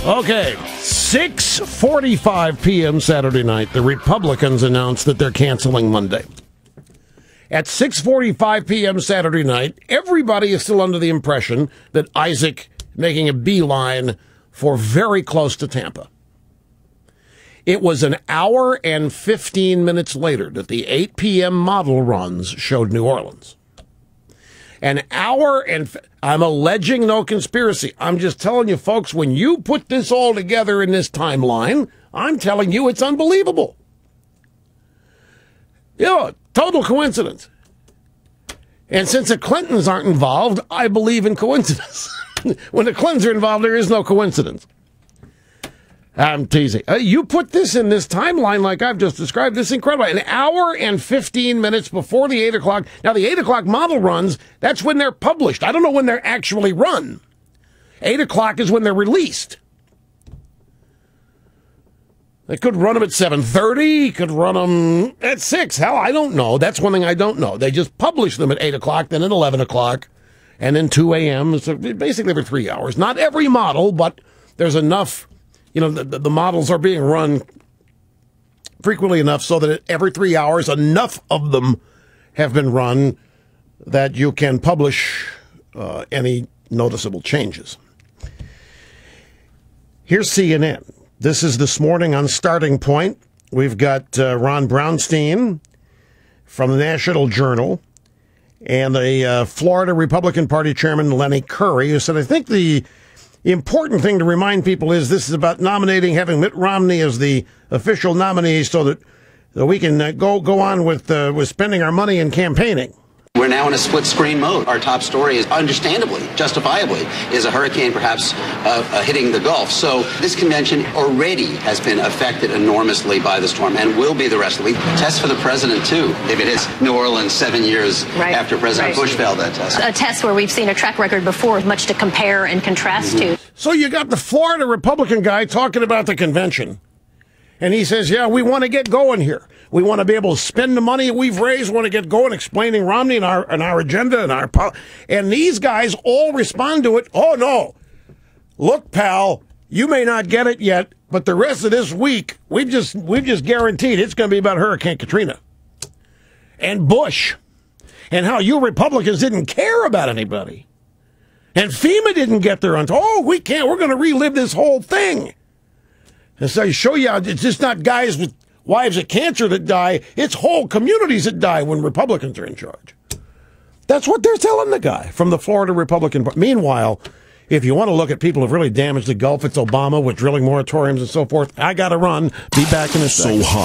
Okay, 6:45 p.m. Saturday night, the Republicans announced that they're canceling Monday. At 6:45 p.m. Saturday night, everybody is still under the impression that Isaac making a beeline for very close to Tampa. It was an hour and 15 minutes later that the 8 p.m. model runs showed New Orleans. An hour and... I'm alleging no conspiracy. I'm just telling you, folks, when you put this all together in this timeline, I'm telling you it's unbelievable. Total coincidence. And since the Clintons aren't involved, I believe in coincidence. When the Clintons are involved, there is no coincidence. I'm teasing. You put this in this timeline like I've just described. This is incredible. An hour and 15 minutes before the 8 o'clock. Now, the 8 o'clock model runs, that's when they're published. I don't know when they're actually run. 8 o'clock is when they're released. They could run them at 7:30, could run them at 6. Hell, I don't know. That's one thing I don't know. They just publish them at 8 o'clock, then at 11 o'clock, and then 2 a.m. So basically every 3 hours. Not every model, but there's enough... the models are being run frequently enough so that every 3 hours, enough of them have been run that you can publish any noticeable changes. Here's CNN. This is this morning on Starting Point. We've got Ron Brownstein from the National Journal and a Florida Republican Party Chairman, Lenny Curry, who said, I think the important thing to remind people is this is about having Mitt Romney as the official nominee so that we can go on with spending our money and campaigning. We're now in a split-screen mode. Our top story is understandably, justifiably, is a hurricane perhaps hitting the Gulf. So this convention already has been affected enormously by the storm and will be the rest of the week. Test for the president, too, if it hits New Orleans 7 years after President Bush failed that test. A test where we've seen a track record before with much to compare and contrast to. So you got the Florida Republican guy talking about the convention. And he says, yeah, we want to get going here. We want to be able to spend the money we've raised. We want to get going, explaining Romney and our agenda and these guys all respond to it. Oh, no. Look, pal, you may not get it yet, but the rest of this week, we've just guaranteed it's going to be about Hurricane Katrina and Bush and how you Republicans didn't care about anybody. And FEMA didn't get there until, we can't. We're going to relive this whole thing. And so I show you how it's just not guys with wives of cancer that die. It's whole communities that die when Republicans are in charge. That's what they're telling the guy from the Florida Republican Party. Meanwhile, if you want to look at people who've really damaged the Gulf, it's Obama with drilling moratoriums and so forth. I got to run. Be back in a second. So hot.